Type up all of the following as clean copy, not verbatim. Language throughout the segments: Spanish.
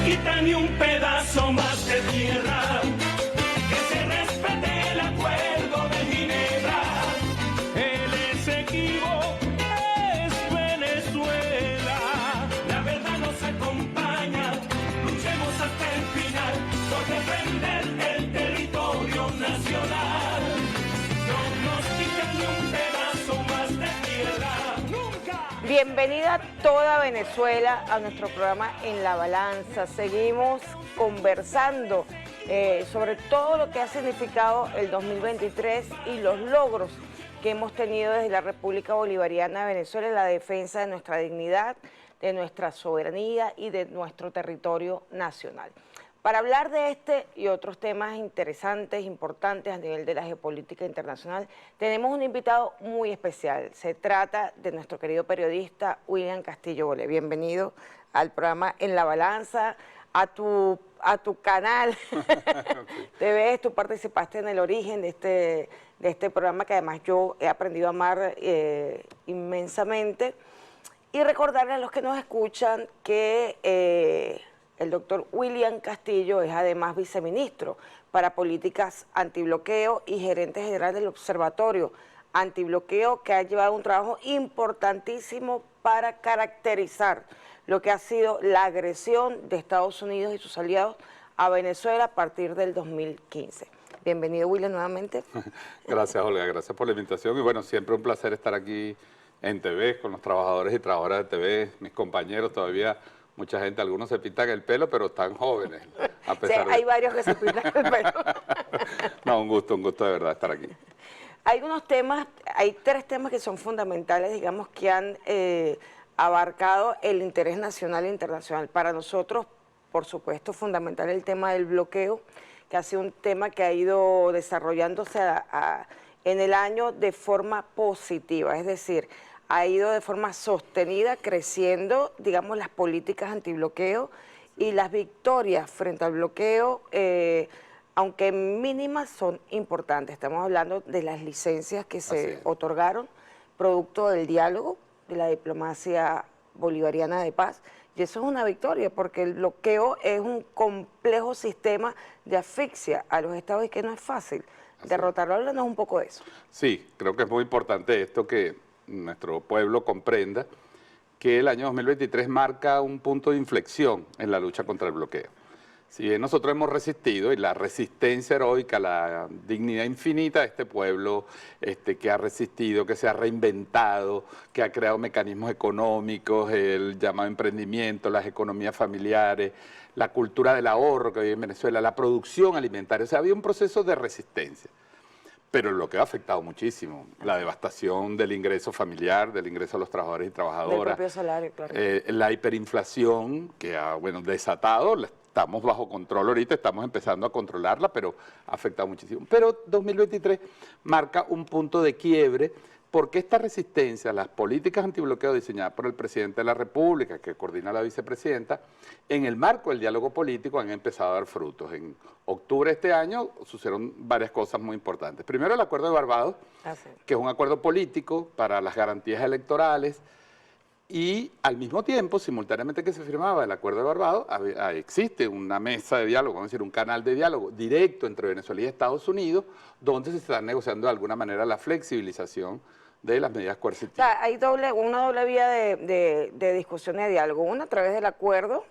quita ni un pedazo más de tierra, que se respete el acuerdo de Ginebra. El Esequibo es Venezuela, la verdad nos acompaña, luchemos hasta el final por defender el territorio nacional. No nos quiten ni un pedazo más de tierra, nunca. Bienvenida toda Venezuela a nuestro programa En la Balanza. Seguimos conversando sobre todo lo que ha significado el 2023 y los logros que hemos tenido desde la República Bolivariana de Venezuela en la defensa de nuestra dignidad, de nuestra soberanía y de nuestro territorio nacional. Para hablar de este y otros temas interesantes, importantes a nivel de la geopolítica internacional, tenemos un invitado muy especial. Se trata de nuestro querido periodista William Castillo Bolé. Bienvenido al programa En la Balanza, a tu canal. Te ves, tú participaste en el origen de este programa que además yo he aprendido a amar inmensamente. Y recordarle a los que nos escuchan que el doctor William Castillo es además viceministro para políticas antibloqueo y gerente general del Observatorio Antibloqueo, que ha llevado un trabajo importantísimo para caracterizar lo que ha sido la agresión de Estados Unidos y sus aliados a Venezuela a partir del 2015. Bienvenido, William, nuevamente. Gracias, Olga, gracias por la invitación y bueno, siempre un placer estar aquí en TV con los trabajadores y trabajadoras de TV, mis compañeros todavía. Mucha gente, algunos se pintan el pelo, pero están jóvenes, a pesar Hay varios que se pintan el pelo. No, un gusto de verdad estar aquí. Hay unos temas, hay tres temas que son fundamentales, digamos, que han abarcado el interés nacional e internacional. Para nosotros, por supuesto, fundamental el tema del bloqueo, que ha sido un tema que ha ido desarrollándose en el año de forma positiva, es decir, ha ido de forma sostenida, creciendo, digamos, las políticas antibloqueo y las victorias frente al bloqueo, aunque mínimas, son importantes. Estamos hablando de las licencias que se otorgaron, producto del diálogo, de la diplomacia bolivariana de paz, y eso es una victoria, porque el bloqueo es un complejo sistema de asfixia a los estados y que no es fácil. Derrotarlo, háblanos un poco de eso. Sí, creo que es muy importante esto que nuestro pueblo comprenda que el año 2023 marca un punto de inflexión en la lucha contra el bloqueo. Si bien nosotros hemos resistido, y la resistencia heroica, la dignidad infinita de este pueblo que ha resistido, que se ha reinventado, que ha creado mecanismos económicos, el llamado emprendimiento, las economías familiares, la cultura del ahorro que hay en Venezuela, la producción alimentaria, o sea, había un proceso de resistencia. Pero el bloqueo ha afectado muchísimo, la devastación del ingreso familiar, del ingreso a los trabajadores y trabajadoras. Del propio salario, claro. La hiperinflación que ha, desatado, estamos bajo control ahorita, estamos empezando a controlarla, pero ha afectado muchísimo. Pero 2023 marca un punto de quiebre, porque esta resistencia a las políticas antibloqueo diseñadas por el presidente de la República, que coordina la vicepresidenta, en el marco del diálogo político han empezado a dar frutos. En octubre de este año sucedieron varias cosas muy importantes. Primero, el Acuerdo de Barbados, que es un acuerdo político para las garantías electorales, y al mismo tiempo, simultáneamente que se firmaba el Acuerdo de Barbados, existe una mesa de diálogo, vamos a decir, un canal de diálogo directo entre Venezuela y Estados Unidos, donde se está negociando de alguna manera la flexibilización de las medidas coercitivas. O sea, hay una doble vía de discusión y de diálogo, una a través del acuerdo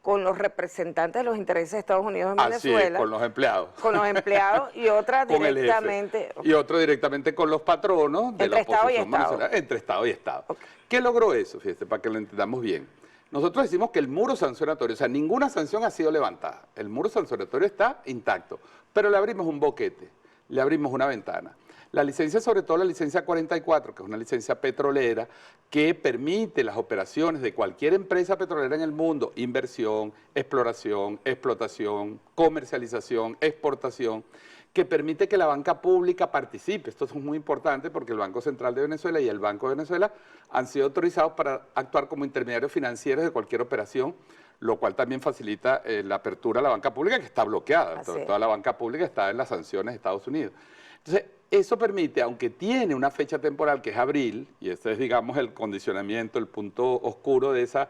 con los representantes de los intereses de Estados Unidos en Venezuela. Así es, con los empleados. Con los empleados y otra directamente. Y otro directamente con los patronos de la oposición venezolana, entre Estado y Estado. Okay. ¿Qué logró eso? Fíjate, para que lo entendamos bien. Nosotros decimos que el muro sancionatorio, o sea, ninguna sanción ha sido levantada. El muro sancionatorio está intacto, pero le abrimos un boquete, le abrimos una ventana. La licencia, sobre todo la licencia 44, que es una licencia petrolera que permite las operaciones de cualquier empresa petrolera en el mundo, inversión, exploración, explotación, comercialización, exportación, que permite que la banca pública participe. Esto es muy importante porque el Banco Central de Venezuela y el Banco de Venezuela han sido autorizados para actuar como intermediarios financieros de cualquier operación, lo cual también facilita la apertura a la banca pública, que está bloqueada. Toda la banca pública está en las sanciones de Estados Unidos. Entonces, eso permite, aunque tiene una fecha temporal que es abril, y ese es, digamos, el condicionamiento, el punto oscuro de esa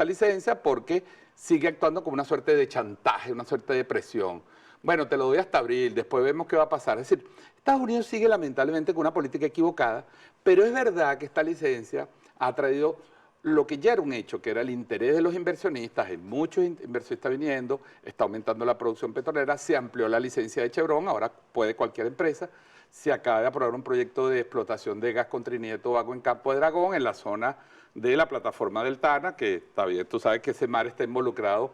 licencia, porque sigue actuando como una suerte de chantaje, una suerte de presión. Bueno, te lo doy hasta abril, después vemos qué va a pasar. Es decir, Estados Unidos sigue lamentablemente con una política equivocada, pero es verdad que esta licencia ha traído lo que ya era un hecho, que era el interés de los inversionistas, hay muchos inversionistas viniendo, está aumentando la producción petrolera, se amplió la licencia de Chevron, ahora puede cualquier empresa. Se acaba de aprobar un proyecto de explotación de gas con Trinidad y Tobago en Campo de Dragón, en la zona de la plataforma del Tana, que está bien, tú sabes que ese mar está involucrado,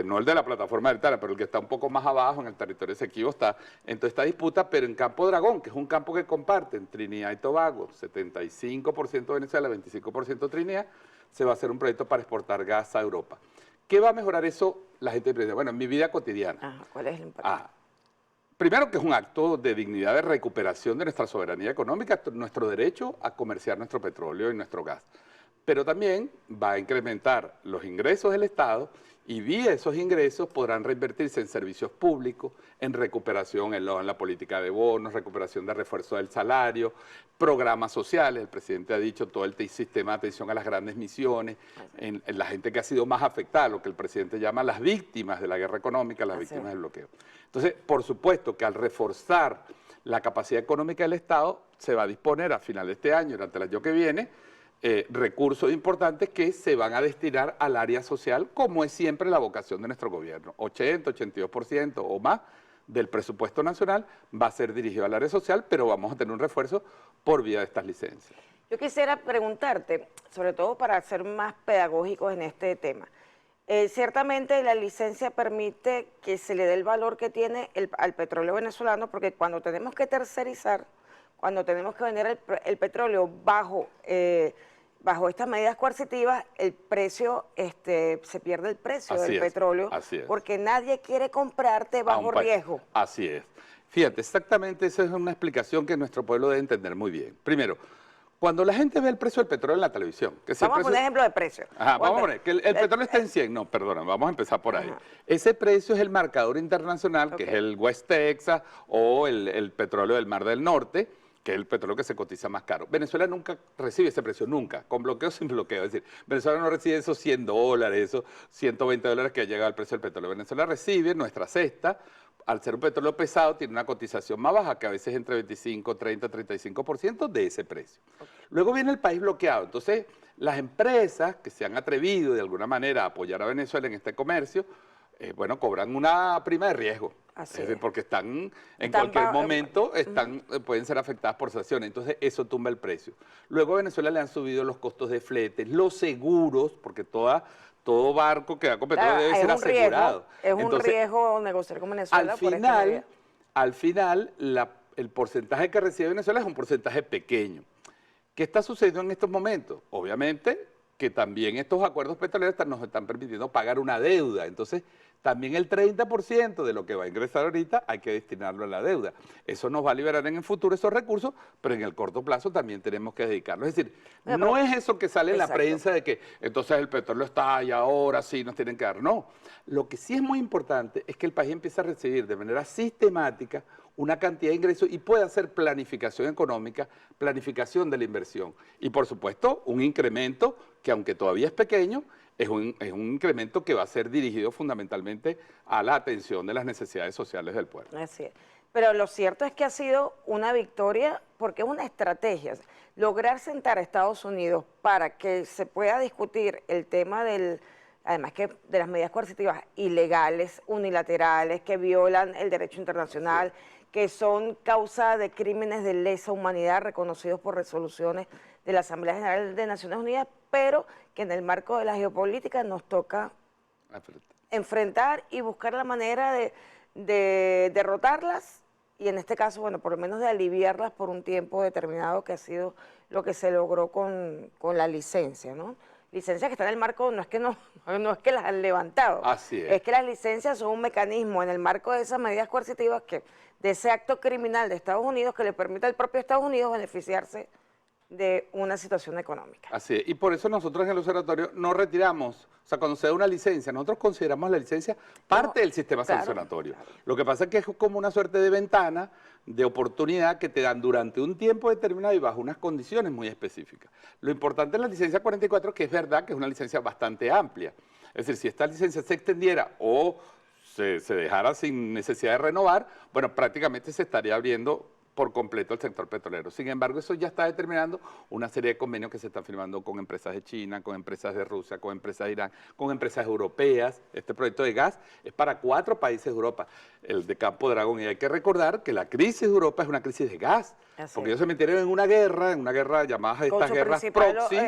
no el de la plataforma del Tana, pero el que está un poco más abajo, en el territorio Esequibo, está en toda esta disputa, pero en Campo Dragón, que es un campo que comparten Trinidad y Tobago, 75% Venezuela, 25% Trinidad, se va a hacer un proyecto para exportar gas a Europa. ¿Qué va a mejorar eso la gente piensa? Bueno, en mi vida cotidiana. ¿Cuál es el impacto? Primero que es un acto de dignidad, de recuperación de nuestra soberanía económica, nuestro derecho a comerciar nuestro petróleo y nuestro gas. Pero también va a incrementar los ingresos del Estado y vía esos ingresos podrán reinvertirse en servicios públicos, en recuperación en la política de bonos, recuperación de refuerzo del salario, programas sociales. El presidente ha dicho todo el sistema de atención a las grandes misiones, en la gente que ha sido más afectada, lo que el presidente llama las víctimas de la guerra económica, las víctimas del bloqueo. Entonces, por supuesto que al reforzar la capacidad económica del Estado, se va a disponer a final de este año, durante el año que viene, recursos importantes que se van a destinar al área social, como es siempre la vocación de nuestro gobierno. 80, 82% o más del presupuesto nacional va a ser dirigido al área social, pero vamos a tener un refuerzo por vía de estas licencias. Yo quisiera preguntarte, sobre todo para ser más pedagógicos en este tema, ciertamente la licencia permite que se le dé el valor que tiene al petróleo venezolano, porque cuando tenemos que tercerizar, cuando tenemos que vender el petróleo bajo estas medidas coercitivas, el precio, se pierde el precio del petróleo, porque nadie quiere comprarte bajo riesgo. Así es. Fíjate, exactamente esa es una explicación que nuestro pueblo debe entender muy bien. Primero, cuando la gente ve el precio del petróleo en la televisión... Vamos a poner ejemplo de precio. Vamos a poner que el petróleo está en 100, no, perdona, vamos a empezar por ahí. Ese precio es el marcador internacional, que es el West Texas o el petróleo del Mar del Norte, que es el petróleo que se cotiza más caro. Venezuela nunca recibe ese precio, nunca, con bloqueo o sin bloqueo. Es decir, Venezuela no recibe esos $100, esos $120 que ha llegado al precio del petróleo. Venezuela recibe nuestra cesta, al ser un petróleo pesado, tiene una cotización más baja, que a veces entre 25, 30, 35% de ese precio. Luego viene el país bloqueado. Entonces, las empresas que se han atrevido de alguna manera a apoyar a Venezuela en este comercio, bueno, cobran una prima de riesgo. Es decir, porque están en cualquier momento pueden ser afectadas por sanciones. Entonces, eso tumba el precio. Luego a Venezuela le han subido los costos de fletes, los seguros, porque todo barco que va con petróleo debe ser asegurado. Es un riesgo negociar con Venezuela. Al final, el porcentaje que recibe Venezuela es un porcentaje pequeño. ¿Qué está sucediendo en estos momentos? Obviamente que también estos acuerdos petroleros nos están permitiendo pagar una deuda. Entonces, también el 30% de lo que va a ingresar ahorita hay que destinarlo a la deuda. Eso nos va a liberar en el futuro esos recursos, pero en el corto plazo también tenemos que dedicarlo. Es decir, no es eso que sale en la prensa de que entonces el petróleo está y ahora sí nos tienen que dar. No, lo que sí es muy importante es que el país empiece a recibir de manera sistemática una cantidad de ingresos y pueda hacer planificación económica, planificación de la inversión. Y por supuesto, un incremento que aunque todavía es pequeño, es un incremento que va a ser dirigido fundamentalmente a la atención de las necesidades sociales del pueblo. Así es. Pero lo cierto es que ha sido una victoria porque es una estrategia. Lograr sentar a Estados Unidos para que se pueda discutir el tema además que de las medidas coercitivas ilegales, unilaterales, que violan el derecho internacional, que son causa de crímenes de lesa humanidad reconocidos por resoluciones de la Asamblea General de Naciones Unidas, pero que en el marco de la geopolítica nos toca enfrentar y buscar la manera de derrotarlas y en este caso, bueno, por lo menos de aliviarlas por un tiempo determinado, que ha sido lo que se logró con la licencia, ¿no? Licencias que están en el marco, no es que las han levantado, es que las licencias son un mecanismo en el marco de esas medidas coercitivas, de ese acto criminal de Estados Unidos que le permite al propio Estados Unidos beneficiarse de una situación económica. Así es, y por eso nosotros en el observatorio no retiramos, o sea, cuando se da una licencia, nosotros consideramos la licencia parte del sistema sancionatorio. Claro. Lo que pasa es que es como una suerte de ventana, de oportunidad que te dan durante un tiempo determinado y bajo unas condiciones muy específicas. Lo importante en la licencia 44 es que es verdad que es una licencia bastante amplia. Es decir, si esta licencia se extendiera o se dejara sin necesidad de renovar, bueno, prácticamente se estaría abriendo por completo el sector petrolero. Sin embargo, eso ya está determinando una serie de convenios que se están firmando con empresas de China, con empresas de Rusia, con empresas de Irán, con empresas europeas. Este proyecto de gas es para 4 países de Europa, el de Campo Dragón. Y hay que recordar que la crisis de Europa es una crisis de gas, porque ellos se metieron en una guerra llamada estas guerras proxy.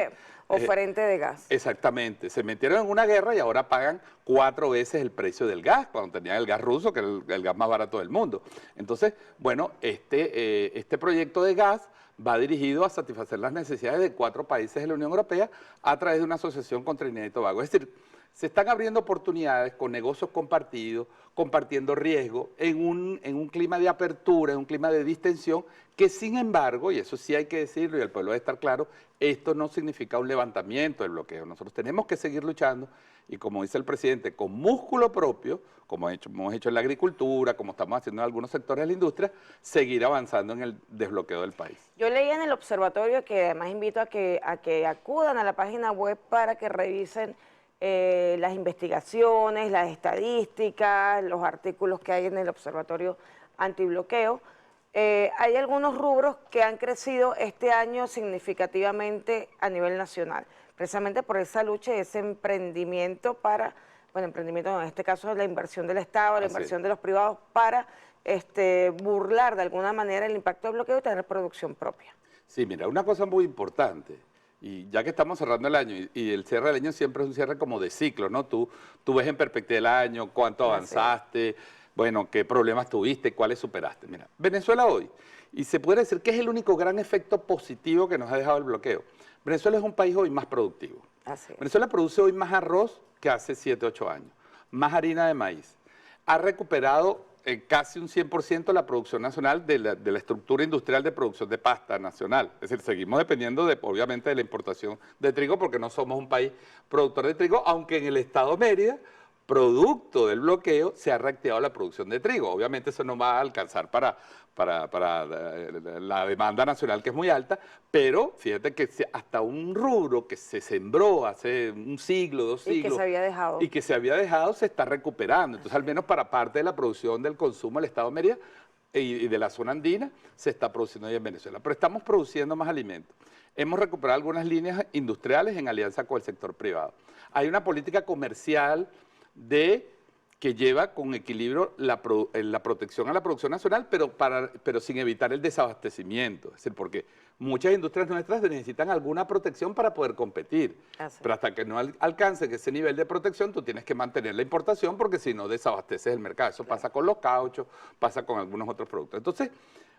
Oferente de gas. Exactamente, se metieron en una guerra y ahora pagan 4 veces el precio del gas, cuando tenían el gas ruso, que es el gas más barato del mundo. Entonces, bueno, este proyecto de gas va dirigido a satisfacer las necesidades de 4 países de la Unión Europea a través de una asociación con Trinidad y Tobago. Es decir, se están abriendo oportunidades con negocios compartidos, compartiendo riesgo, en un clima de apertura, en un clima de distensión, que sin embargo, y eso sí hay que decirlo y el pueblo debe estar claro, esto no significa un levantamiento del bloqueo. Nosotros tenemos que seguir luchando y, como dice el presidente, con músculo propio, como hemos hecho en la agricultura, como estamos haciendo en algunos sectores de la industria, seguir avanzando en el desbloqueo del país. Yo leí en el observatorio, que además invito a que acudan a la página web para que revisen las investigaciones, las estadísticas, los artículos que hay en el Observatorio Antibloqueo. Hay algunos rubros que han crecido este año significativamente a nivel nacional, precisamente por esa lucha y ese emprendimiento emprendimiento en este caso la inversión del Estado, la inversión de los privados para burlar de alguna manera el impacto del bloqueo y tener producción propia. Sí, mira, una cosa muy importante. Y ya que estamos cerrando el año, y el cierre del año siempre es un cierre como de ciclo, ¿no? Tú ves en perspectiva el año, cuánto avanzaste, bueno, qué problemas tuviste, cuáles superaste. Mira, Venezuela hoy, y se puede decir que es el único gran efecto positivo que nos ha dejado el bloqueo. Venezuela es un país hoy más productivo. Venezuela produce hoy más arroz que hace 7, 8 años, más harina de maíz. Ha recuperado casi un 100% la producción nacional de la estructura industrial de producción de pasta nacional. Es decir, seguimos dependiendo obviamente de la importación de trigo porque no somos un país productor de trigo, aunque en el estado Mérida, producto del bloqueo, se ha reactivado la producción de trigo. Obviamente eso no va a alcanzar para la demanda nacional, que es muy alta, pero fíjate que hasta un rubro que se sembró hace un siglo, 2 siglos, y que se había dejado, se está recuperando. Entonces, al menos para parte de la producción del consumo del estado de Mérida y de la zona andina, se está produciendo hoy en Venezuela. Pero estamos produciendo más alimentos. Hemos recuperado algunas líneas industriales en alianza con el sector privado. Hay una política comercial que lleva con equilibrio la protección a la producción nacional, pero sin evitar el desabastecimiento. Es decir, porque muchas industrias nuestras necesitan alguna protección para poder competir. Pero hasta que no alcancen ese nivel de protección, tú tienes que mantener la importación porque si no desabasteces el mercado. Eso pasa con los cauchos, pasa con algunos otros productos. Entonces,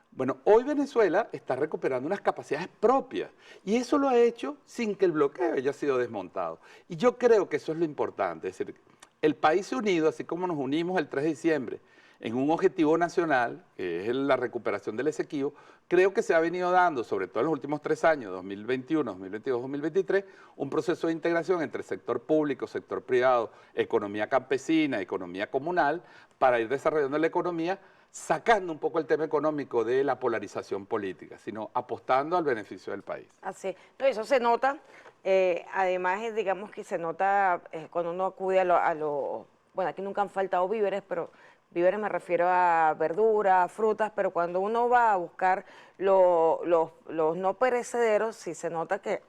bueno, hoy Venezuela está recuperando unas capacidades propias y eso lo ha hecho sin que el bloqueo haya sido desmontado. Y yo creo que eso es lo importante, es decir, el país unido, así como nos unimos el 3 de diciembre en un objetivo nacional, que es la recuperación del Esequibo, creo que se ha venido dando, sobre todo en los últimos 3 años, 2021, 2022, 2023, un proceso de integración entre sector público, sector privado, economía campesina, economía comunal, para ir desarrollando la economía, sacando un poco el tema económico de la polarización política, sino apostando al beneficio del país. Así, eso se nota. Además, digamos que se nota cuando uno acude bueno, aquí nunca han faltado víveres, pero víveres me refiero a verduras, frutas, pero cuando uno va a buscar los no perecederos, sí se nota que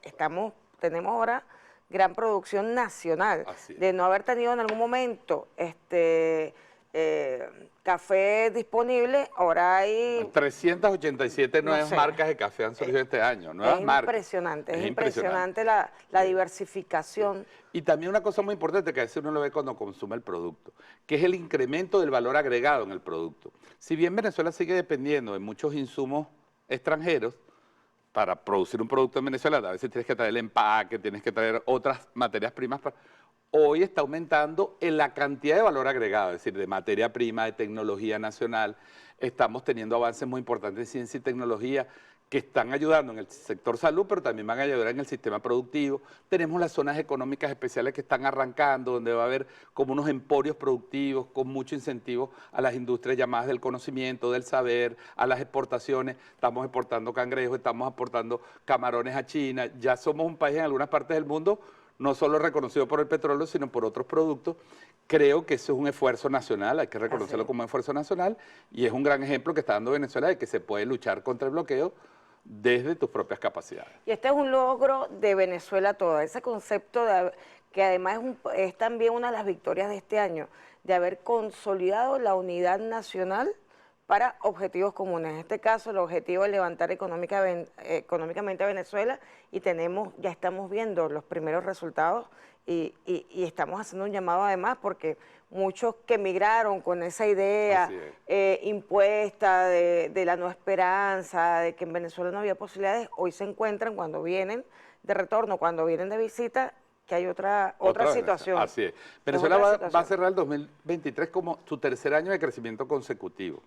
tenemos ahora gran producción nacional, de no haber tenido en algún momento café disponible, ahora hay 387 nuevas marcas de café han surgido este año, nuevas marcas. Es impresionante la diversificación. Y también una cosa muy importante que a veces uno lo ve cuando consume el producto, que es el incremento del valor agregado en el producto. Si bien Venezuela sigue dependiendo de muchos insumos extranjeros, para producir un producto en Venezuela, a veces tienes que traer el empaque, tienes que traer otras materias primas hoy está aumentando en la cantidad de valor agregado, es decir, de materia prima, de tecnología nacional. Estamos teniendo avances muy importantes en ciencia y tecnología que están ayudando en el sector salud, pero también van a ayudar en el sistema productivo. Tenemos las zonas económicas especiales que están arrancando, donde va a haber como unos emporios productivos con mucho incentivo a las industrias llamadas del conocimiento, del saber, a las exportaciones. Estamos exportando cangrejos, estamos exportando camarones a China. Ya somos un país en algunas partes del mundo no solo reconocido por el petróleo, sino por otros productos. Creo que eso es un esfuerzo nacional, hay que reconocerlo como un esfuerzo nacional, y es un gran ejemplo que está dando Venezuela de que se puede luchar contra el bloqueo desde tus propias capacidades. Y este es un logro de Venezuela toda, ese concepto que además es también una de las victorias de este año, de haber consolidado la unidad nacional para objetivos comunes. En este caso, el objetivo es levantar económicamente a Venezuela, y ya estamos viendo los primeros resultados y estamos haciendo un llamado además porque muchos que emigraron con esa idea impuesta de la no esperanza, de que en Venezuela no había posibilidades, hoy se encuentran cuando vienen de retorno, cuando vienen de visita, que hay otra situación. Así es. Venezuela va a cerrar el 2023 como su tercer año de crecimiento consecutivo.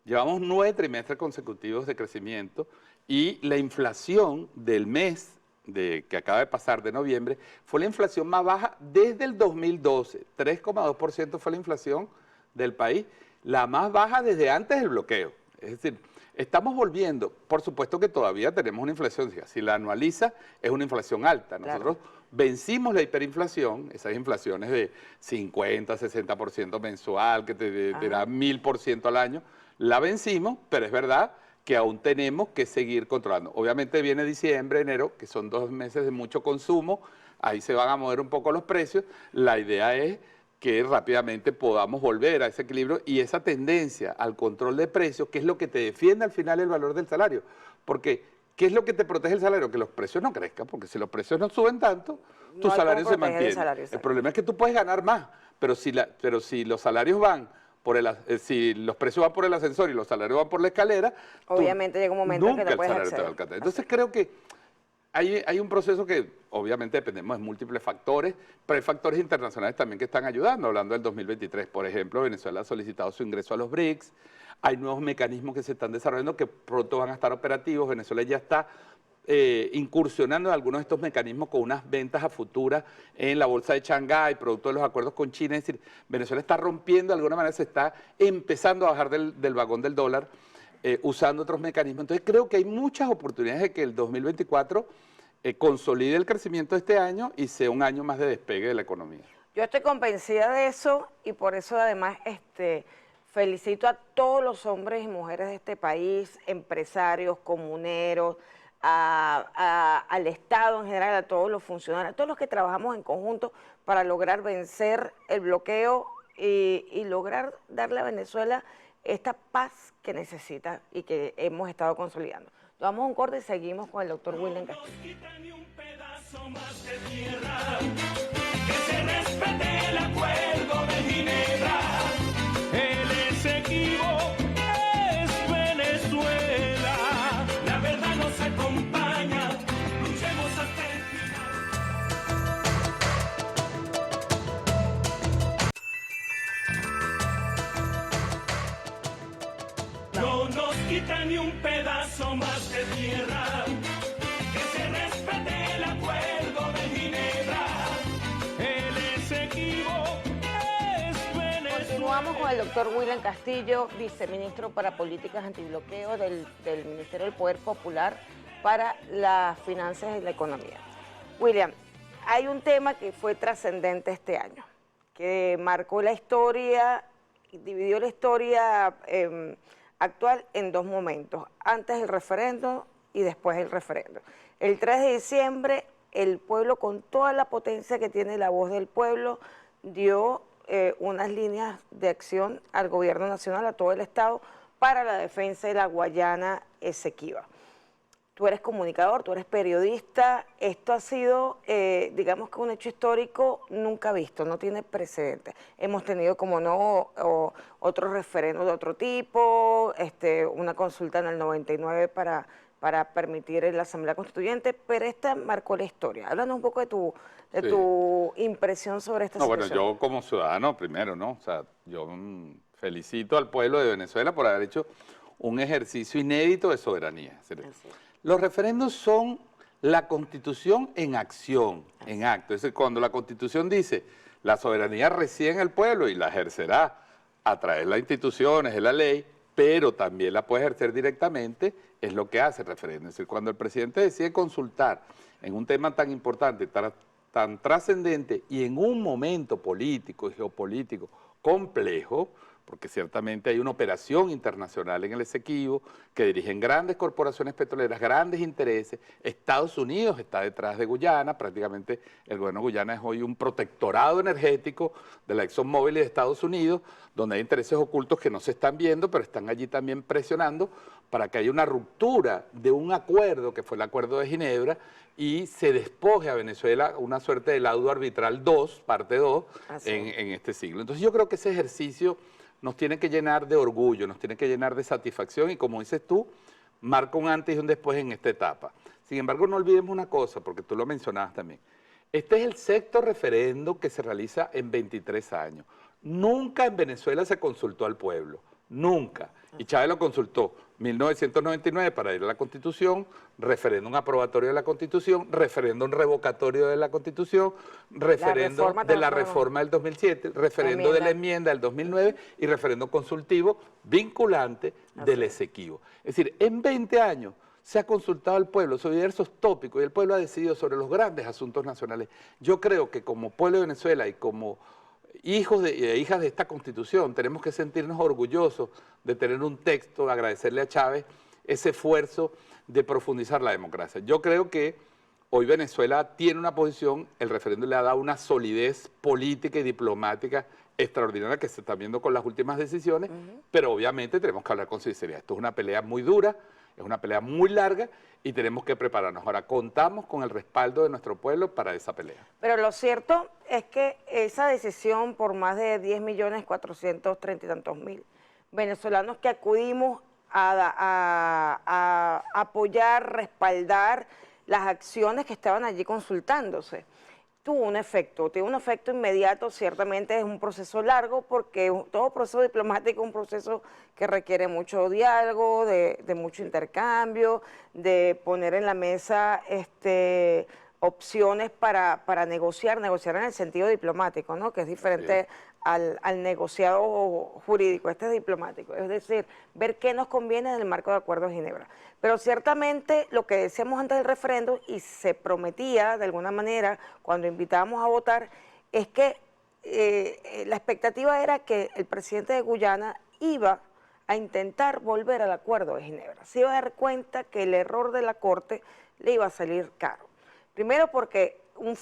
Llevamos 9 trimestres consecutivos de crecimiento y la inflación del mes que acaba de pasar, de noviembre, fue la inflación más baja desde el 2012. 3,2% fue la inflación del país, la más baja desde antes del bloqueo. Es decir, estamos volviendo, por supuesto que todavía tenemos una inflación, si la anualiza es una inflación alta. Nosotros vencimos la hiperinflación, esas inflaciones de 50, 60% mensual, que te da 1000% al año, la vencimos, pero es verdad que aún tenemos que seguir controlando. Obviamente viene diciembre, enero, que son 2 meses de mucho consumo, ahí se van a mover un poco los precios. La idea es que rápidamente podamos volver a ese equilibrio y esa tendencia al control de precios, que es lo que te defiende al final el valor del salario. Porque, ¿qué es lo que te protege el salario? Que los precios no crezcan, porque si los precios no suben tanto, tu salario se mantiene. El problema es que tú puedes ganar más, pero si los salarios van si los precios van por el ascensor y los salarios van por la escalera, obviamente llega un momento en que no puedes acceder. Entonces creo que hay un proceso que obviamente dependemos de múltiples factores, pero hay factores internacionales también que están ayudando. Hablando del 2023, por ejemplo, Venezuela ha solicitado su ingreso a los BRICS, hay nuevos mecanismos que se están desarrollando que pronto van a estar operativos. Venezuela ya está incursionando en algunos de estos mecanismos con unas ventas a futuras en la bolsa de Shanghái, producto de los acuerdos con China. Es decir, Venezuela está rompiendo, de alguna manera se está empezando a bajar del vagón del dólar, usando otros mecanismos. Entonces creo que hay muchas oportunidades de que el 2024 consolide el crecimiento de este año y sea un año más de despegue de la economía. Yo estoy convencida de eso, y por eso además felicito a todos los hombres y mujeres de este país, empresarios, comuneros, al Estado en general, a todos los funcionarios, a todos los que trabajamos en conjunto para lograr vencer el bloqueo y lograr darle a Venezuela esta paz que necesita y que hemos estado consolidando. Vamos a un corte y seguimos con el doctor William Castillo. Ni un pedazo más de tierra, que se respete el acuerdo de Ginebra, el Esequibo es Venezuela. Continuamos con el doctor William Castillo, viceministro para Políticas Antibloqueo del Ministerio del Poder Popular para las Finanzas y la Economía. William, hay un tema que fue trascendente este año, que marcó la historia, dividió la historia actual en 2 momentos, antes del referéndum y después del referéndum. El 3 de diciembre, el pueblo, con toda la potencia que tiene la voz del pueblo, dio unas líneas de acción al gobierno nacional, a todo el Estado, para la defensa de la Guayana Esequiba. Tú eres comunicador, tú eres periodista, esto ha sido, digamos que un hecho histórico nunca visto, no tiene precedentes. Hemos tenido, como no, otros referendos de otro tipo, una consulta en el 99 para permitir la Asamblea Constituyente, pero esta marcó la historia. Háblanos un poco de tu impresión sobre esta situación. Bueno, yo como ciudadano, primero, ¿no? O sea, yo felicito al pueblo de Venezuela por haber hecho un ejercicio inédito de soberanía. Los referendos son la Constitución en acción, en acto. Es decir, cuando la Constitución dice la soberanía reside en el pueblo y la ejercerá a través de las instituciones, de la ley, pero también la puede ejercer directamente, es lo que hace el referéndum. Es decir, cuando el presidente decide consultar en un tema tan importante, tan trascendente y en un momento político y geopolítico complejo, porque ciertamente hay una operación internacional en el Esequibo que dirigen grandes corporaciones petroleras, grandes intereses. Estados Unidos está detrás de Guyana, prácticamente el gobierno de Guyana es hoy un protectorado energético de la ExxonMobil de Estados Unidos, donde hay intereses ocultos que no se están viendo, pero están allí también presionando para que haya una ruptura de un acuerdo, que fue el Acuerdo de Ginebra, y se despoje a Venezuela una suerte de laudo arbitral 2, parte 2, en este siglo. Entonces yo creo que ese ejercicio nos tiene que llenar de orgullo, nos tiene que llenar de satisfacción y, como dices tú, marca un antes y un después en esta etapa. Sin embargo, no olvidemos una cosa, porque tú lo mencionabas también. Este es el sexto referendo que se realiza en 23 años. Nunca en Venezuela se consultó al pueblo, nunca. Y Chávez lo consultó 1999 para ir a la Constitución, referéndum aprobatorio de la Constitución, referéndum revocatorio de la Constitución, referéndum de la reforma del 2007, referéndum de la enmienda del 2009 y referéndum consultivo vinculante del Esequibo. Es decir, en 20 años se ha consultado al pueblo sobre diversos tópicos y el pueblo ha decidido sobre los grandes asuntos nacionales. Yo creo que como pueblo de Venezuela y como hijos e hijas de esta Constitución, tenemos que sentirnos orgullosos de tener un texto, agradecerle a Chávez ese esfuerzo de profundizar la democracia. Yo creo que hoy Venezuela tiene una posición, el referéndum le ha dado una solidez política y diplomática extraordinaria que se está viendo con las últimas decisiones, pero obviamente tenemos que hablar con sinceridad. Esto es una pelea muy dura, es una pelea muy larga y tenemos que prepararnos. Ahora, contamos con el respaldo de nuestro pueblo para esa pelea. Pero lo cierto es que esa decisión por más de 10.430.000 y tantos venezolanos que acudimos a apoyar, respaldar las acciones que estaban allí consultándose, tuvo un efecto inmediato. Ciertamente es un proceso largo porque todo proceso diplomático es un proceso que requiere mucho diálogo, de mucho intercambio, de poner en la mesa opciones para negociar en el sentido diplomático, ¿no? Que es diferente al negociado jurídico, este es diplomático, es decir, ver qué nos conviene en el marco del Acuerdo de Ginebra. Pero ciertamente lo que decíamos antes del referéndum y se prometía de alguna manera cuando invitábamos a votar es que la expectativa era que el presidente de Guyana iba a intentar volver al Acuerdo de Ginebra. Se iba a dar cuenta que el error de la Corte le iba a salir caro. Primero porque un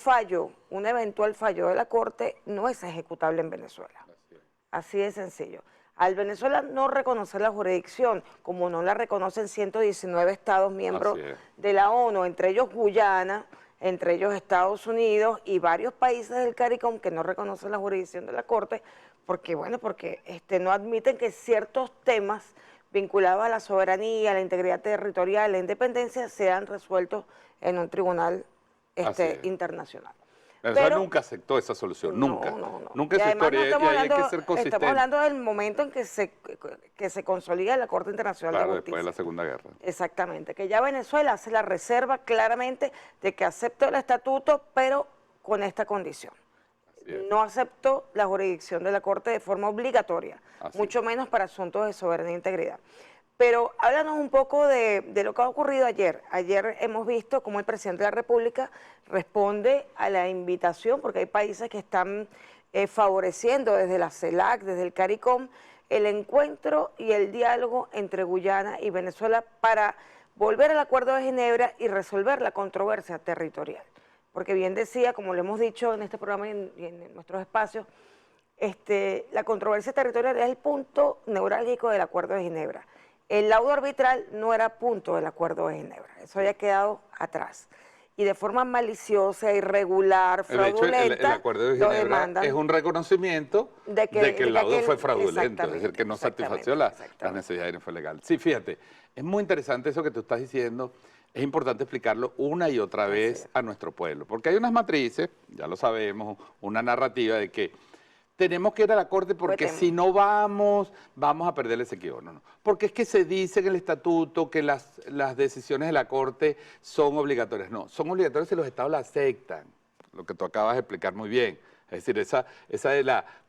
eventual fallo de la Corte no es ejecutable en Venezuela. Así de sencillo. Al Venezuela no reconocer la jurisdicción, como no la reconocen 119 Estados miembros de la ONU, entre ellos Guyana, entre ellos Estados Unidos y varios países del CARICOM que no reconocen la jurisdicción de la Corte, porque no admiten que ciertos temas vinculados a la soberanía, a la integridad territorial, a la independencia, sean resueltos en un tribunal internacional. Venezuela nunca aceptó esa solución, nunca. Nunca en su historia, y hay que ser consistente. Estamos hablando del momento en que se consolida la Corte Internacional de Justicia. Después de la Segunda Guerra. Exactamente, que ya Venezuela hace la reserva claramente de que aceptó el estatuto, pero con esta condición. No aceptó la jurisdicción de la Corte de forma obligatoria, mucho menos para asuntos de soberanía e integridad. Pero háblanos un poco de lo que ha ocurrido ayer. Ayer hemos visto cómo el presidente de la República responde a la invitación, porque hay países que están favoreciendo desde la CELAC, desde el CARICOM, el encuentro y el diálogo entre Guyana y Venezuela para volver al Acuerdo de Ginebra y resolver la controversia territorial. Porque bien decía, como lo hemos dicho en este programa y en nuestros espacios, la controversia territorial es el punto neurálgico del Acuerdo de Ginebra. El laudo arbitral no era punto del Acuerdo de Ginebra, eso había quedado atrás. Y de forma maliciosa, irregular, fraudulenta, el Acuerdo de Ginebra es un reconocimiento de que el laudo fue fraudulento, es decir, que no satisfació las necesidades y no fue legal. Sí, fíjate, es muy interesante eso que tú estás diciendo, es importante explicarlo una y otra vez a nuestro pueblo, porque hay unas matrices, ya lo sabemos, una narrativa de que tenemos que ir a la Corte porque si no vamos a perder el Esequibo. No. Porque es que se dice en el estatuto que las decisiones de la Corte son obligatorias. No, son obligatorias si los estados la aceptan, lo que tú acabas de explicar muy bien. Es decir, esa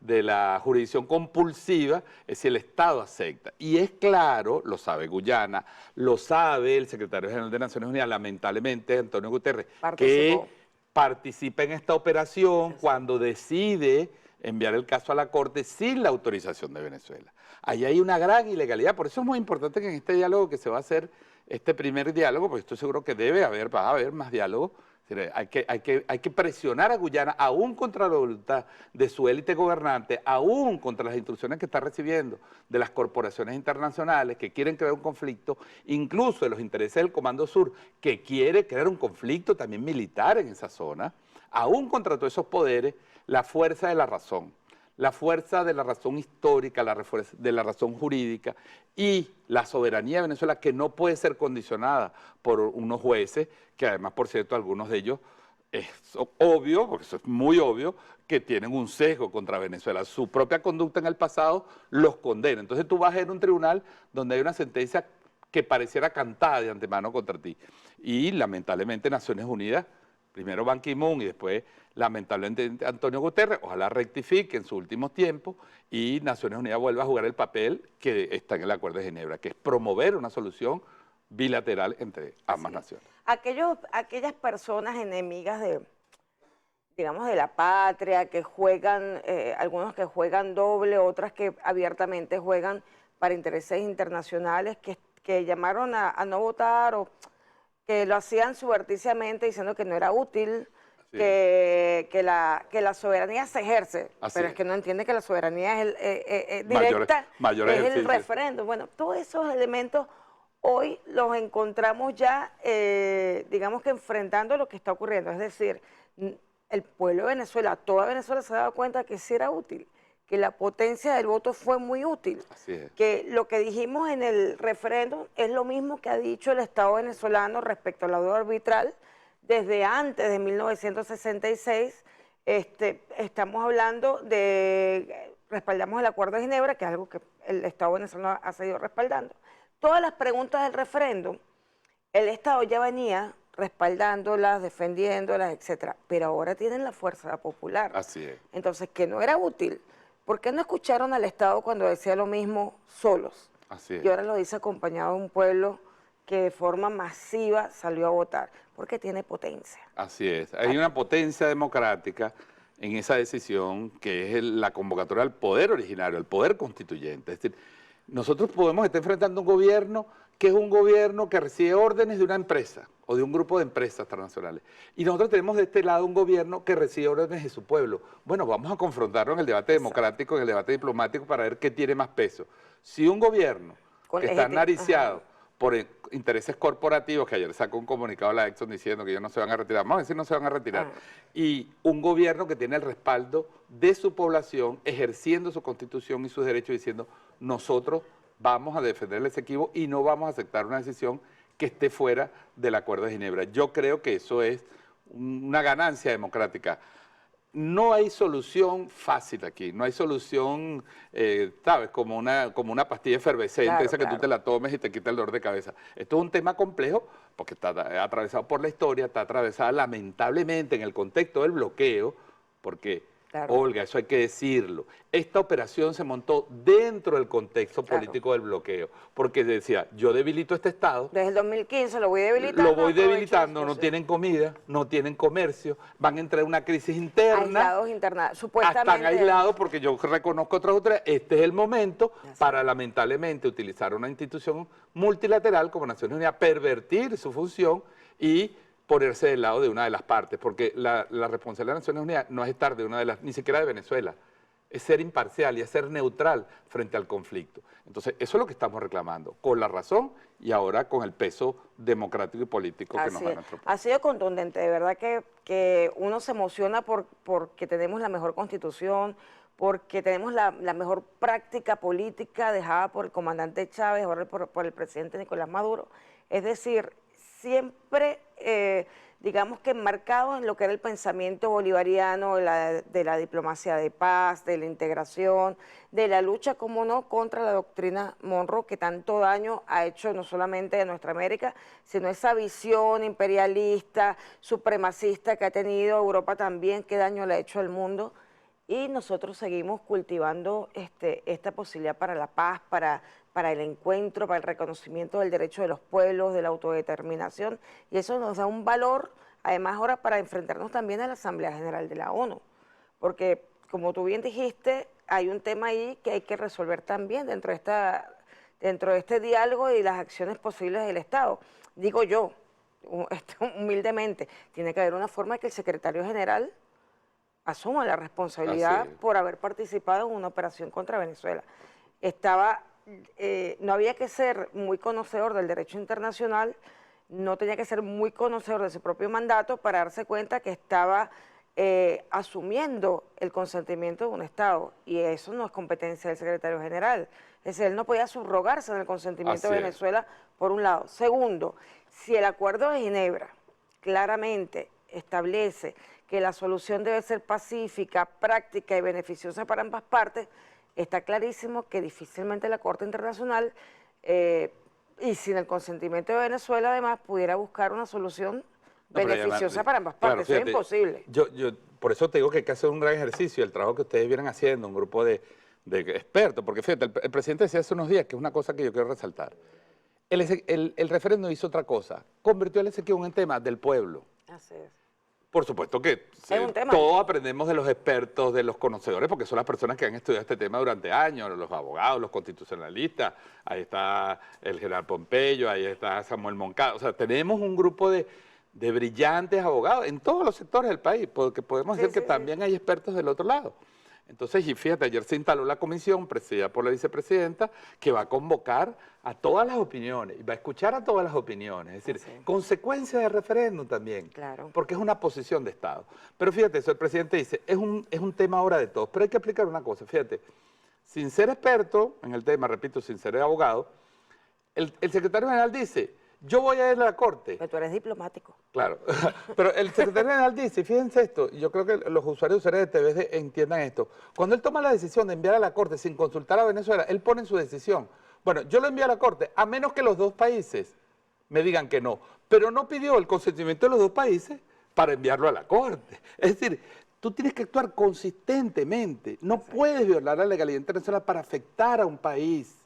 de la jurisdicción compulsiva es si el Estado acepta. Y es claro, lo sabe Guyana, lo sabe el secretario general de Naciones Unidas, lamentablemente, Antonio Guterres, que participa en esta operación cuando decide enviar el caso a la Corte sin la autorización de Venezuela. Ahí hay una gran ilegalidad, por eso es muy importante que en este diálogo que se va a hacer, este primer diálogo, porque estoy seguro que va a haber más diálogo. Hay que presionar a Guyana, aún contra la voluntad de su élite gobernante, aún contra las instrucciones que está recibiendo de las corporaciones internacionales que quieren crear un conflicto, incluso de los intereses del Comando Sur, que quiere crear un conflicto también militar en esa zona, aún contra todos esos poderes, la fuerza de la razón histórica, de la razón jurídica y la soberanía de Venezuela, que no puede ser condicionada por unos jueces, que además, por cierto, algunos de ellos es obvio, porque eso es muy obvio, que tienen un sesgo contra Venezuela. Su propia conducta en el pasado los condena. Entonces tú vas a ir a un tribunal donde hay una sentencia que pareciera cantada de antemano contra ti. Y lamentablemente Naciones Unidas, primero Ban Ki-moon y después, lamentablemente, Antonio Guterres, ojalá rectifique en sus últimos tiempos y Naciones Unidas vuelva a jugar el papel que está en el Acuerdo de Ginebra, que es promover una solución bilateral entre ambas naciones. Aquellas personas enemigas digamos, de la patria, que juegan, algunos que juegan doble, otras que abiertamente juegan para intereses internacionales, que llamaron a no votar o que lo hacían subrepticiamente diciendo que no era útil, que la soberanía se ejerce, pero es que no entiende que la soberanía es directa, es el referéndum. Bueno, todos esos elementos hoy los encontramos ya, digamos que enfrentando lo que está ocurriendo. Es decir, el pueblo de Venezuela, toda Venezuela se ha dado cuenta que sí era útil, que la potencia del voto fue muy útil, que lo que dijimos en el referéndum es lo mismo que ha dicho el Estado venezolano respecto al laudo arbitral desde antes de 1966. Estamos hablando respaldamos el Acuerdo de Ginebra, que es algo que el Estado venezolano ha seguido respaldando. Todas las preguntas del referéndum, el Estado ya venía respaldándolas, defendiéndolas, etcétera, pero ahora tienen la fuerza popular. Así es. Entonces, que no era útil. ¿Por qué no escucharon al Estado cuando decía lo mismo solos? Así es. Y ahora lo dice acompañado de un pueblo que de forma masiva salió a votar, porque tiene potencia. Así es. Hay una potencia democrática en esa decisión que es la convocatoria al poder originario, al poder constituyente. Es decir, nosotros podemos estar enfrentando un gobierno que es un gobierno que recibe órdenes de una empresa o de un grupo de empresas transnacionales. Y nosotros tenemos de este lado un gobierno que recibe órdenes de su pueblo. Bueno, vamos a confrontarlo en el debate democrático, en el debate diplomático para ver qué tiene más peso. Si un gobierno que está nariciado por intereses corporativos, que ayer sacó un comunicado a la Exxon diciendo que ellos no se van a retirar, vamos a decir no se van a retirar, y un gobierno que tiene el respaldo de su población ejerciendo su constitución y sus derechos diciendo nosotros vamos a defender el Esequibo y no vamos a aceptar una decisión que esté fuera del Acuerdo de Ginebra. Yo creo que eso es una ganancia democrática. No hay solución fácil aquí, no hay solución, ¿sabes? Como una pastilla efervescente, esa que tú te la tomes y te quita el dolor de cabeza. Esto es un tema complejo porque está atravesado por la historia, está atravesada lamentablemente en el contexto del bloqueo, porque, Olga, eso hay que decirlo, esta operación se montó dentro del contexto político del bloqueo, porque decía, yo debilito este Estado. Desde el 2015 lo voy debilitando. Lo voy debilitando, no tienen comida, no tienen comercio, van a entrar en una crisis interna. Aislados internados, supuestamente. Están aislados porque yo reconozco otras, este es el momento para lamentablemente utilizar una institución multilateral como Naciones Unidas, pervertir su función y ponerse del lado de una de las partes, porque la responsabilidad de Naciones Unidas no es estar de una de las, ni siquiera de Venezuela, es ser imparcial y es ser neutral frente al conflicto. Entonces, eso es lo que estamos reclamando, con la razón y ahora con el peso democrático y político que nos da nuestro país. Ha sido contundente, de verdad que uno se emociona porque tenemos la mejor constitución, porque tenemos la mejor práctica política dejada por el comandante Chávez, ahora por el presidente Nicolás Maduro. Es decir, siempre, digamos que enmarcados en lo que era el pensamiento bolivariano de la diplomacia de paz, de la integración, de la lucha, como no, contra la doctrina Monroe, que tanto daño ha hecho no solamente a nuestra América, sino esa visión imperialista, supremacista que ha tenido Europa también, qué daño le ha hecho al mundo. Y nosotros seguimos cultivando esta posibilidad para la paz, para el encuentro, para el reconocimiento del derecho de los pueblos, de la autodeterminación, y eso nos da un valor, además ahora para enfrentarnos también a la Asamblea General de la ONU, porque como tú bien dijiste, hay un tema ahí que hay que resolver también dentro de este diálogo y las acciones posibles del Estado. Digo yo, humildemente, tiene que haber una forma de que el secretario general asuma la responsabilidad por haber participado en una operación contra Venezuela. No había que ser muy conocedor del derecho internacional, no tenía que ser muy conocedor de su propio mandato para darse cuenta que estaba asumiendo el consentimiento de un Estado, y eso no es competencia del secretario general. Es decir, él no podía subrogarse en el consentimiento de Venezuela, por un lado. Segundo, si el Acuerdo de Ginebra claramente establece que la solución debe ser pacífica, práctica y beneficiosa para ambas partes, está clarísimo que difícilmente la Corte Internacional, y sin el consentimiento de Venezuela, además, pudiera buscar una solución beneficiosa para ambas partes. Claro, fíjate, eso es imposible. Por eso te digo que hay que hacer un gran ejercicio, el trabajo que ustedes vienen haciendo, un grupo de expertos, porque fíjate, el presidente decía hace unos días, que es una cosa que yo quiero resaltar, el referéndum hizo otra cosa, convirtió el Esequibo en un tema del pueblo. Así es. Por supuesto que todos aprendemos de los expertos, de los conocedores, porque son las personas que han estudiado este tema durante años, los abogados, los constitucionalistas, ahí está el general Pompeyo, ahí está Samuel Moncada, o sea, tenemos un grupo de brillantes abogados en todos los sectores del país, porque podemos decir que también hay expertos del otro lado. Entonces, y fíjate, ayer se instaló la comisión presidida por la vicepresidenta que va a convocar a todas las opiniones y va a escuchar a todas las opiniones, es decir, consecuencia del referéndum también, porque es una posición de Estado. Pero fíjate, eso el presidente dice, es un tema ahora de todos, pero hay que explicar una cosa, fíjate, sin ser experto en el tema, repito, sin ser abogado, el secretario general dice, yo voy a ir a la Corte. Pero tú eres diplomático. Claro, pero el secretario general dice, fíjense esto, y yo creo que los usuarios de TVD entiendan esto, cuando él toma la decisión de enviar a la Corte sin consultar a Venezuela, él pone en su decisión, bueno, yo lo envío a la Corte, a menos que los dos países me digan que no, pero no pidió el consentimiento de los dos países para enviarlo a la Corte. Es decir, tú tienes que actuar consistentemente, no puedes violar la legalidad internacional para afectar a un país,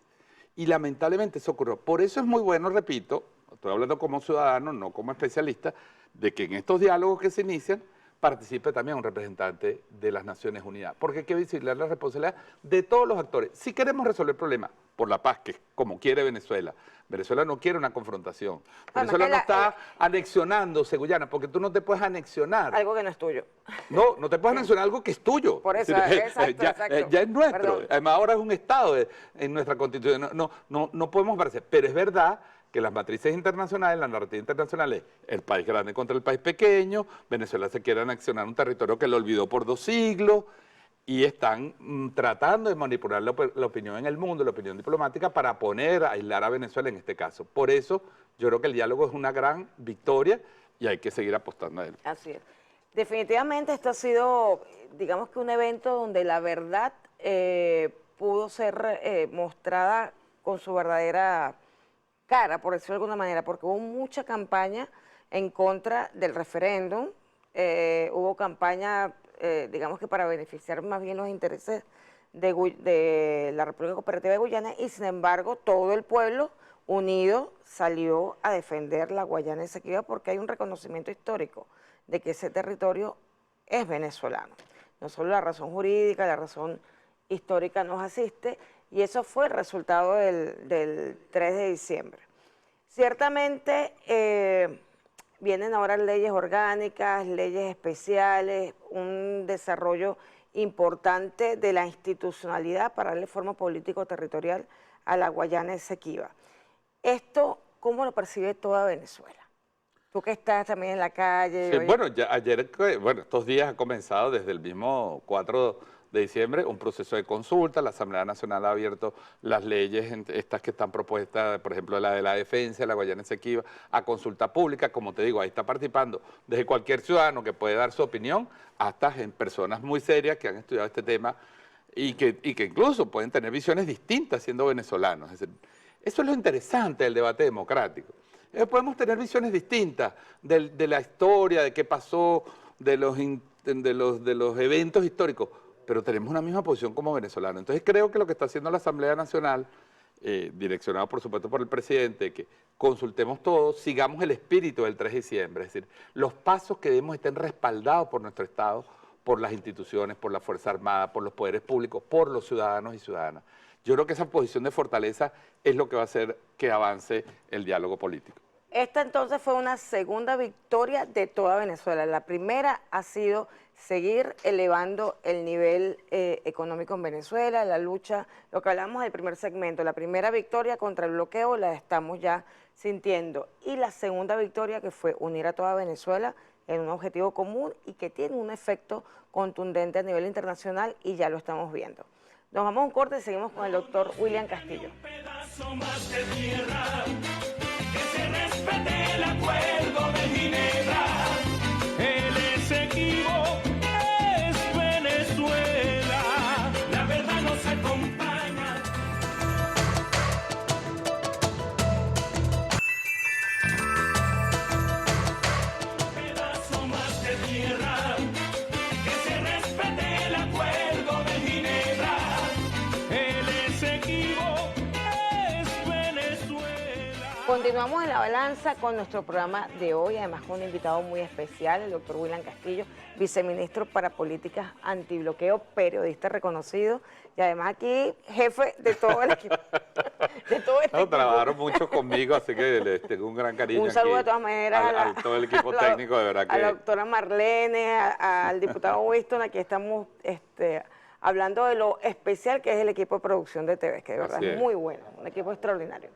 y lamentablemente eso ocurrió. Por eso es muy bueno, repito, estoy hablando como ciudadano, no como especialista, de que en estos diálogos que se inician participe también un representante de las Naciones Unidas, porque hay que visibilizar la responsabilidad de todos los actores. Si queremos resolver el problema por la paz, que es como quiere Venezuela, Venezuela no quiere una confrontación, Venezuela no está anexionando Guyana, porque tú no te puedes anexionar. Algo que no es tuyo. No te puedes anexionar algo que es tuyo. Por eso, exacto. Ya es nuestro, además ahora es un Estado en nuestra Constitución, no podemos parecer, pero es verdad que las matrices internacionales, la narrativa internacional es el país grande contra el país pequeño, Venezuela se quiere anexionar un territorio que lo olvidó por 2 siglos y están tratando de manipular la opinión en el mundo, la opinión diplomática, para aislar a Venezuela en este caso. Por eso yo creo que el diálogo es una gran victoria y hay que seguir apostando a él. Así es. Definitivamente esto ha sido, digamos que un evento donde la verdad pudo ser mostrada con su verdadera cara, por decirlo de alguna manera, porque hubo mucha campaña en contra del referéndum, hubo campaña, digamos que para beneficiar más bien los intereses de la República Cooperativa de Guyana, y sin embargo todo el pueblo unido salió a defender la Guayana Esequiba porque hay un reconocimiento histórico de que ese territorio es venezolano. No solo la razón jurídica, la razón histórica nos asiste, y eso fue el resultado del 3 de diciembre. Ciertamente vienen ahora leyes orgánicas, leyes especiales, un desarrollo importante de la institucionalidad para darle forma político-territorial a la Guayana Esequiba. Esto, ¿cómo lo percibe toda Venezuela? Tú que estás también en la calle. Sí, bueno, estos días ha comenzado desde el mismo 4 de diciembre, un proceso de consulta. La Asamblea Nacional ha abierto las leyes, estas que están propuestas, por ejemplo, la de la defensa, la Guayana Esequiba, a consulta pública. Como te digo, ahí está participando desde cualquier ciudadano que puede dar su opinión hasta personas muy serias que han estudiado este tema y que incluso pueden tener visiones distintas siendo venezolanos. Es decir, eso es lo interesante del debate democrático. Podemos tener visiones distintas de la historia, de qué pasó, de los eventos históricos, pero tenemos una misma posición como venezolanos. Entonces creo que lo que está haciendo la Asamblea Nacional, direccionado por supuesto por el presidente, que consultemos todos, sigamos el espíritu del 3 de diciembre, es decir, los pasos que demos estén respaldados por nuestro Estado, por las instituciones, por la Fuerza Armada, por los poderes públicos, por los ciudadanos y ciudadanas. Yo creo que esa posición de fortaleza es lo que va a hacer que avance el diálogo político. Esta entonces fue una segunda victoria de toda Venezuela. La primera ha sido seguir elevando el nivel económico en Venezuela, la lucha, lo que hablamos del primer segmento, la primera victoria contra el bloqueo la estamos ya sintiendo. Y la segunda victoria que fue unir a toda Venezuela en un objetivo común y que tiene un efecto contundente a nivel internacional y ya lo estamos viendo. Nos vamos a un corte y seguimos con el doctor William Castillo. Que se respete el acuerdo de Ginebra. El Esequibo es Venezuela. La verdad nos acompaña. Un pedazo más de tierra. Que se respete el acuerdo de Ginebra. El Esequibo es Venezuela. Continuamos en La Balanza con nuestro programa de hoy, además con un invitado muy especial, el doctor William Castillo, viceministro para Políticas Antibloqueo, periodista reconocido y además aquí jefe de todo el equipo. De todo este equipo. Trabajaron mucho conmigo, así que les tengo un gran cariño. Un saludo aquí de todas maneras a todo el equipo técnico, de verdad que... A la doctora Marlene, al diputado Winston, aquí estamos hablando de lo especial que es el equipo de producción de TV, que de verdad es muy bueno, un equipo extraordinario.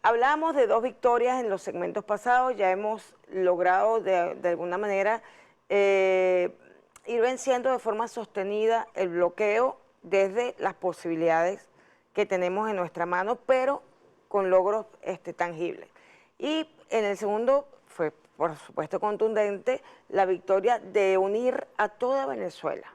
Hablamos de 2 victorias en los segmentos pasados, ya hemos logrado de alguna manera ir venciendo de forma sostenida el bloqueo desde las posibilidades que tenemos en nuestra mano, pero con logros tangibles. Y en el segundo fue, por supuesto, contundente la victoria de unir a toda Venezuela,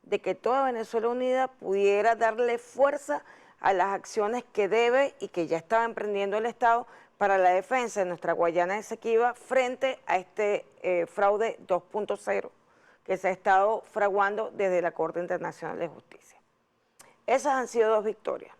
de que toda Venezuela unida pudiera darle fuerza a las acciones que debe y que ya estaba emprendiendo el Estado para la defensa de nuestra Guayana Esequiba frente a este fraude 2.0 que se ha estado fraguando desde la Corte Internacional de Justicia. Esas han sido 2 victorias.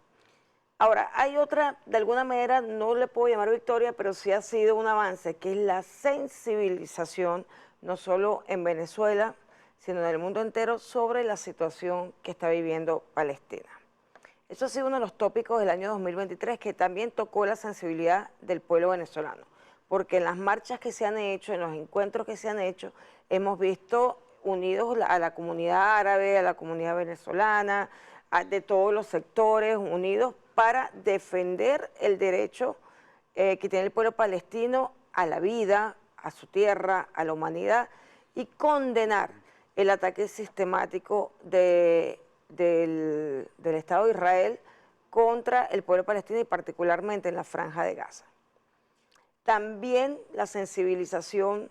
Ahora, hay otra, de alguna manera, no le puedo llamar victoria, pero sí ha sido un avance, que es la sensibilización, no solo en Venezuela, sino en el mundo entero, sobre la situación que está viviendo Palestina. Eso ha sido uno de los tópicos del año 2023 que también tocó la sensibilidad del pueblo venezolano, porque en las marchas que se han hecho, en los encuentros que se han hecho, hemos visto unidos a la comunidad árabe, a la comunidad venezolana, de todos los sectores, unidos para defender el derecho que tiene el pueblo palestino a la vida, a su tierra, a la humanidad, y condenar el ataque sistemático del Estado de Israel contra el pueblo palestino y particularmente en la Franja de Gaza. También la sensibilización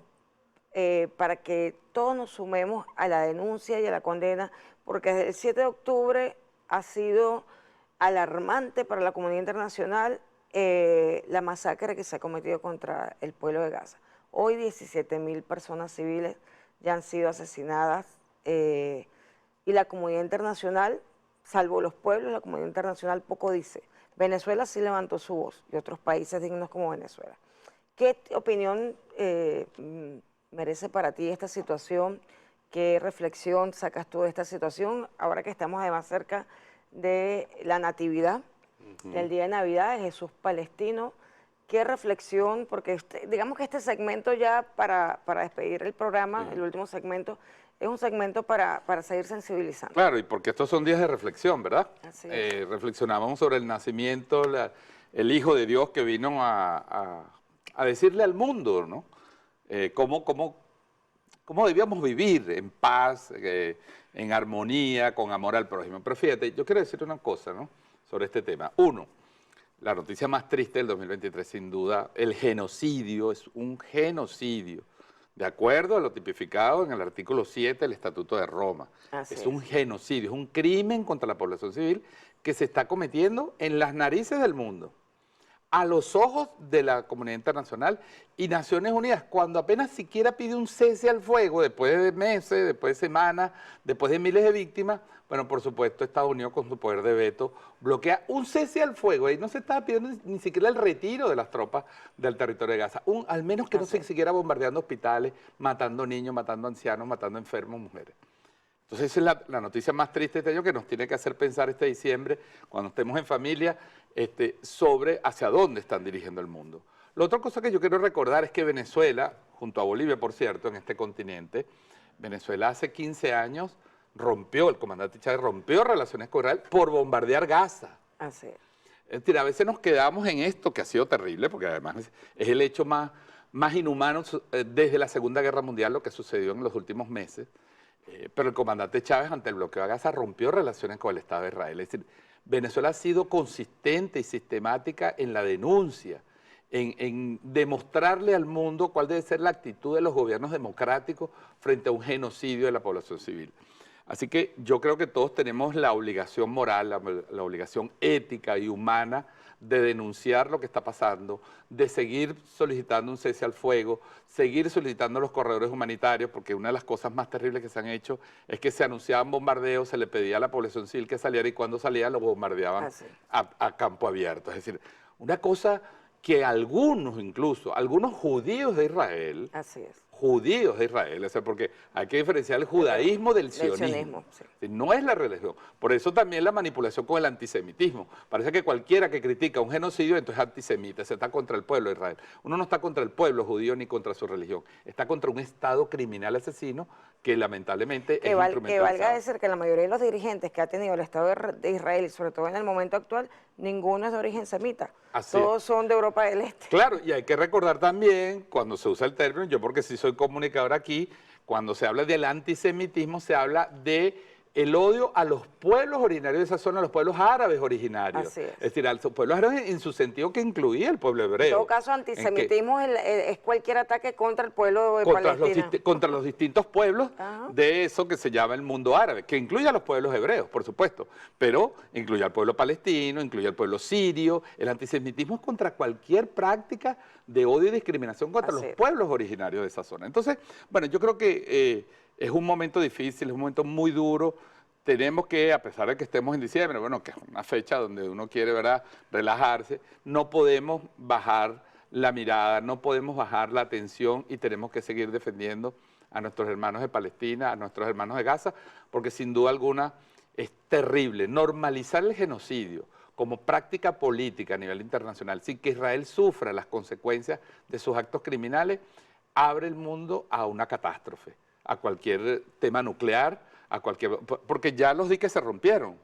para que todos nos sumemos a la denuncia y a la condena, porque desde el 7 de octubre ha sido alarmante para la comunidad internacional la masacre que se ha cometido contra el pueblo de Gaza. Hoy 17.000 personas civiles ya han sido asesinadas y la comunidad internacional, salvo los pueblos, la comunidad internacional poco dice. Venezuela sí levantó su voz y otros países dignos como Venezuela. ¿Qué opinión merece para ti esta situación? ¿Qué reflexión sacas tú de esta situación ahora que estamos además cerca de la Natividad, del día de Navidad de Jesús palestino? ¿Qué reflexión? Porque digamos que este segmento ya para despedir el programa, el último segmento, es un segmento para seguir sensibilizando. Claro, y porque estos son días de reflexión, ¿verdad? Así es. Reflexionábamos sobre el nacimiento, el Hijo de Dios que vino a decirle al mundo, ¿no? cómo debíamos vivir en paz, en armonía, con amor al prójimo. Pero fíjate, yo quiero decir una cosa, ¿no?, sobre este tema. Uno, la noticia más triste del 2023, sin duda, el genocidio es un genocidio, de acuerdo a lo tipificado en el artículo 7 del Estatuto de Roma. Es un genocidio, es un crimen contra la población civil que se está cometiendo en las narices del mundo, a los ojos de la comunidad internacional y Naciones Unidas, cuando apenas siquiera pide un cese al fuego, después de meses, después de semanas, después de miles de víctimas. Bueno, por supuesto, Estados Unidos con su poder de veto bloquea un cese al fuego, y no se estaba pidiendo ni siquiera el retiro de las tropas del territorio de Gaza, al menos que no se siguiera bombardeando hospitales, matando niños, matando ancianos, matando enfermos, mujeres. Entonces esa es la noticia más triste de este año, que nos tiene que hacer pensar este diciembre, cuando estemos en familia, sobre hacia dónde están dirigiendo el mundo. La otra cosa que yo quiero recordar es que Venezuela, junto a Bolivia, por cierto, en este continente, Venezuela hace 15 años el comandante Chávez rompió relaciones con Israel por bombardear Gaza. Así es. Es decir, a veces nos quedamos en esto, que ha sido terrible, porque además es el hecho más inhumano desde la Segunda Guerra Mundial, lo que sucedió en los últimos meses. Pero el comandante Chávez, ante el bloqueo de Gaza, rompió relaciones con el Estado de Israel. Es decir, Venezuela ha sido consistente y sistemática en la denuncia, en demostrarle al mundo cuál debe ser la actitud de los gobiernos democráticos frente a un genocidio de la población civil. Así que yo creo que todos tenemos la obligación moral, la obligación ética y humana de denunciar lo que está pasando, de seguir solicitando un cese al fuego, seguir solicitando los corredores humanitarios, porque una de las cosas más terribles que se han hecho es que se anunciaban bombardeos, se le pedía a la población civil que saliera, y cuando salía lo bombardeaban a campo abierto. Es decir, una cosa que algunos judíos de Israel, judíos de Israel, o sea, porque hay que diferenciar el judaísmo del sionismo. Sí. No es la religión. Por eso también la manipulación con el antisemitismo. Parece que cualquiera que critica un genocidio entonces es antisemita, se está contra el pueblo de Israel. Uno no está contra el pueblo judío ni contra su religión, está contra un Estado criminal asesino que lamentablemente es instrumentalizado. Que valga decir que la mayoría de los dirigentes que ha tenido el Estado de Israel, sobre todo en el momento actual, ninguno es de origen semita. Todos son de Europa del Este. Claro, y hay que recordar también, cuando se usa el término, yo porque sí soy comunicador aquí, cuando se habla del antisemitismo, se habla de el odio a los pueblos originarios de esa zona, a los pueblos árabes originarios. Así es. Es decir, a los pueblos árabes en su sentido que incluía el pueblo hebreo. En todo caso, antisemitismo es cualquier ataque contra el pueblo de Palestina. Contra los distintos pueblos de eso que se llama el mundo árabe, que incluye a los pueblos hebreos, por supuesto, pero incluye al pueblo palestino, incluye al pueblo sirio. El antisemitismo es contra cualquier práctica de odio y discriminación contra los pueblos originarios de esa zona. Entonces, bueno, yo creo que es un momento difícil, es un momento muy duro. Tenemos que, a pesar de que estemos en diciembre, bueno, que es una fecha donde uno quiere, ¿verdad?, relajarse, no podemos bajar la mirada, no podemos bajar la atención, y tenemos que seguir defendiendo a nuestros hermanos de Palestina, a nuestros hermanos de Gaza, porque sin duda alguna es terrible normalizar el genocidio como práctica política a nivel internacional, sin que Israel sufra las consecuencias de sus actos criminales, abre el mundo a una catástrofe, a cualquier tema nuclear, porque ya los diques se rompieron.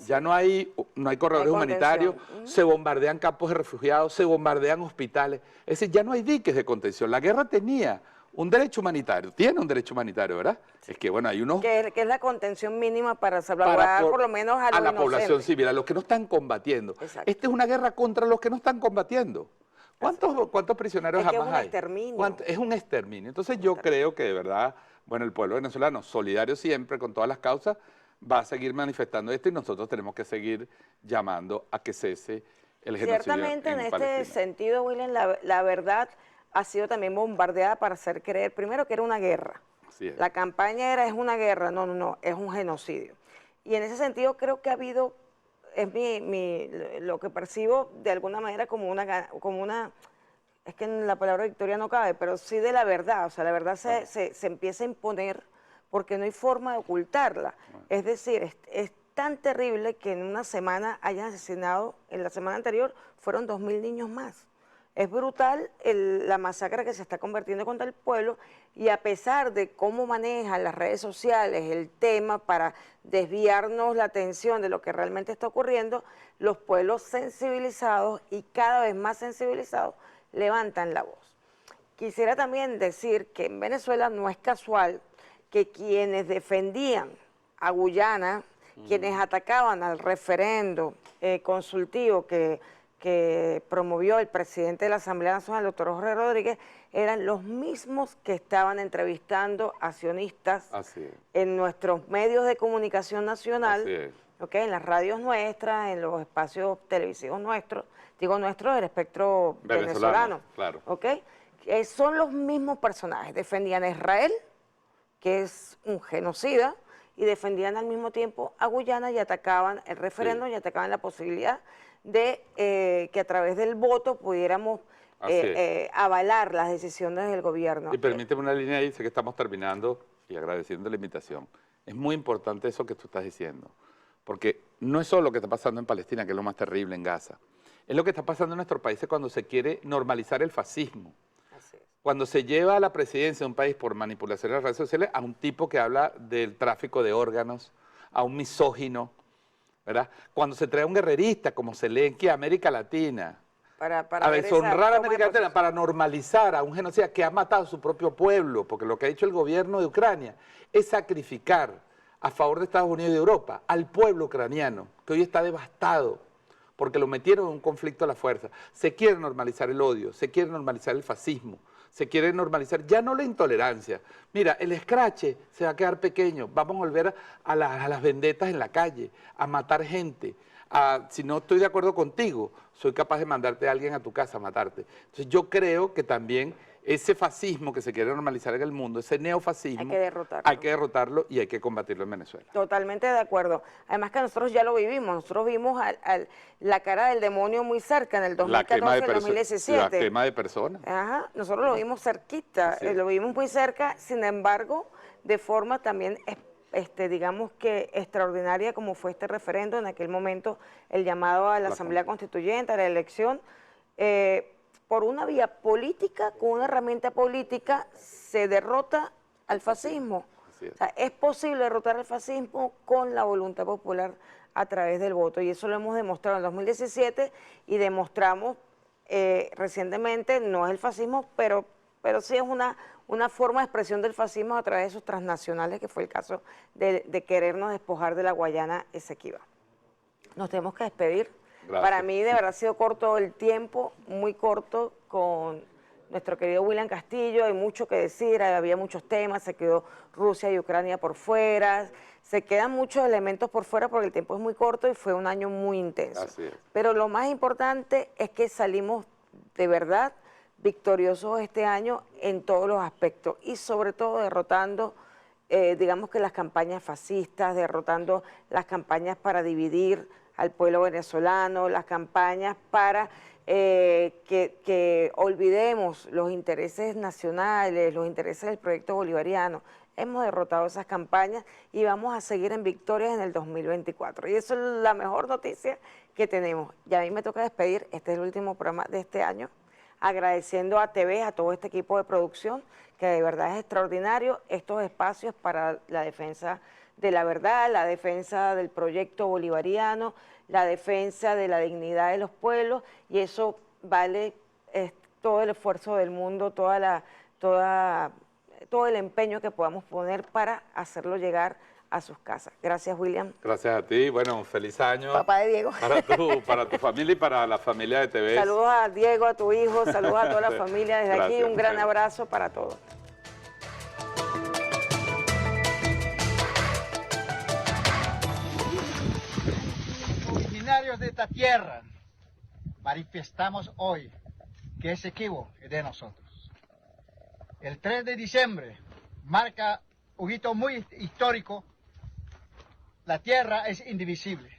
Ya no hay corredores humanitarios, se bombardean campos de refugiados, se bombardean hospitales. Es decir, ya no hay diques de contención. La guerra tenía un derecho humanitario, tiene un derecho humanitario, ¿verdad? Es que, bueno, hay unos... Que es la contención mínima para salvaguardar por lo menos a la población civil, a los que no están combatiendo. Exacto. Esta es una guerra contra los que no están combatiendo. ¿Cuántos prisioneros jamás hay? Es un exterminio. Entonces yo creo que de verdad, bueno, el pueblo venezolano, solidario siempre con todas las causas, va a seguir manifestando esto, y nosotros tenemos que seguir llamando a que cese el genocidio. Ciertamente en este sentido, William, la verdad ha sido también bombardeada para hacer creer, primero, que era una guerra. La campaña es una guerra, no, es un genocidio. Y en ese sentido creo que ha habido, lo que percibo de alguna manera como una, es que en la palabra victoria no cabe, pero sí de la verdad, o sea, la verdad se empieza a imponer porque no hay forma de ocultarla. Es decir, es tan terrible que en una semana hayan asesinado, en la semana anterior fueron 2.000 niños más. Es brutal la masacre que se está convirtiendo contra el pueblo, y a pesar de cómo manejan las redes sociales el tema para desviarnos la atención de lo que realmente está ocurriendo, los pueblos sensibilizados y cada vez más sensibilizados levantan la voz. quisiera también decir que en Venezuela no es casual que quienes defendían a Guyana, quienes atacaban al referendo consultivo que promovió el presidente de la Asamblea Nacional, el doctor Jorge Rodríguez, eran los mismos que estaban entrevistando a sionistas en nuestros medios de comunicación nacional, ¿okay? En las radios nuestras, en los espacios televisivos nuestros, digo nuestros del espectro venezolano, claro. ¿okay? Son los mismos personajes, defendían a Israel, que es un genocida, y defendían al mismo tiempo a Guyana y atacaban el referéndum y atacaban la posibilidad de que a través del voto pudiéramos avalar las decisiones del gobierno. Y permíteme una línea ahí, sé que estamos terminando y agradeciendo la invitación. Es muy importante eso que tú estás diciendo, porque no es solo lo que está pasando en Palestina, que es lo más terrible en Gaza, es lo que está pasando en nuestros países cuando se quiere normalizar el fascismo. Cuando se lleva a la presidencia de un país por manipulación de las redes sociales a un tipo que habla del tráfico de órganos, a un misógino, ¿verdad? Cuando se trae a un guerrerista como Zelensky a América Latina, a deshonrar a América Latina, para normalizar a un genocida que ha matado a su propio pueblo, porque lo que ha hecho el gobierno de Ucrania es sacrificar a favor de Estados Unidos y de Europa al pueblo ucraniano, que hoy está devastado, porque lo metieron en un conflicto a la fuerza. Se quiere normalizar el odio, se quiere normalizar el fascismo, se quiere normalizar ya no la intolerancia. Mira, el escrache se va a quedar pequeño, vamos a volver a las vendetas en la calle, a matar gente. Si no estoy de acuerdo contigo, soy capaz de mandarte a alguien a tu casa a matarte. Entonces yo creo que también ese fascismo que se quiere normalizar en el mundo, ese neofascismo, hay que derrotarlo y hay que combatirlo en Venezuela. Totalmente de acuerdo. Además que nosotros ya lo vivimos, nosotros vimos la cara del demonio muy cerca en el 2014 y el 2017. La quema de personas. Ajá, nosotros lo vimos cerquita, lo vimos muy cerca, sin embargo, de forma también digamos que extraordinaria como fue este referendo, en aquel momento el llamado a la Asamblea Constituyente, a la elección, por una vía política, con una herramienta política, se derrota al fascismo. O sea, es posible derrotar al fascismo con la voluntad popular a través del voto, y eso lo hemos demostrado en 2017 y demostramos recientemente, no es el fascismo, pero sí es una forma de expresión del fascismo a través de esos transnacionales, que fue el caso de querernos despojar de la Guayana Esequiba. Nos tenemos que despedir. Gracias. Para mí de verdad ha sido corto el tiempo, muy corto, con nuestro querido William Castillo. Hay mucho que decir, había muchos temas, se quedó Rusia y Ucrania por fuera, se quedan muchos elementos por fuera porque el tiempo es muy corto y fue un año muy intenso. Así es. Pero lo más importante es que salimos de verdad victoriosos este año en todos los aspectos y sobre todo derrotando, digamos que las campañas fascistas, derrotando las campañas para dividir al pueblo venezolano, las campañas para que olvidemos los intereses nacionales, los intereses del proyecto bolivariano. Hemos derrotado esas campañas y vamos a seguir en victorias en el 2024. Y eso es la mejor noticia que tenemos. Y a mí me toca despedir, este es el último programa de este año, agradeciendo a TV, a todo este equipo de producción, que de verdad es extraordinario, estos espacios para la defensa de la verdad, la defensa del proyecto bolivariano, la defensa de la dignidad de los pueblos, y eso vale todo el esfuerzo del mundo, todo el empeño que podamos poner para hacerlo llegar a sus casas. Gracias, William. Gracias a ti. Bueno, un feliz año. Papá de Diego. Para tu familia y para la familia de TV. Saludos a Diego, a tu hijo, saludos a toda la familia. Desde aquí un gran abrazo para todos. Originarios de esta tierra, manifestamos hoy que Esequibo es de nosotros. El 3 de diciembre marca un hito muy histórico. La tierra es indivisible.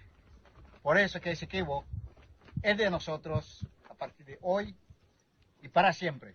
Por eso que Esequibo es de nosotros a partir de hoy y para siempre.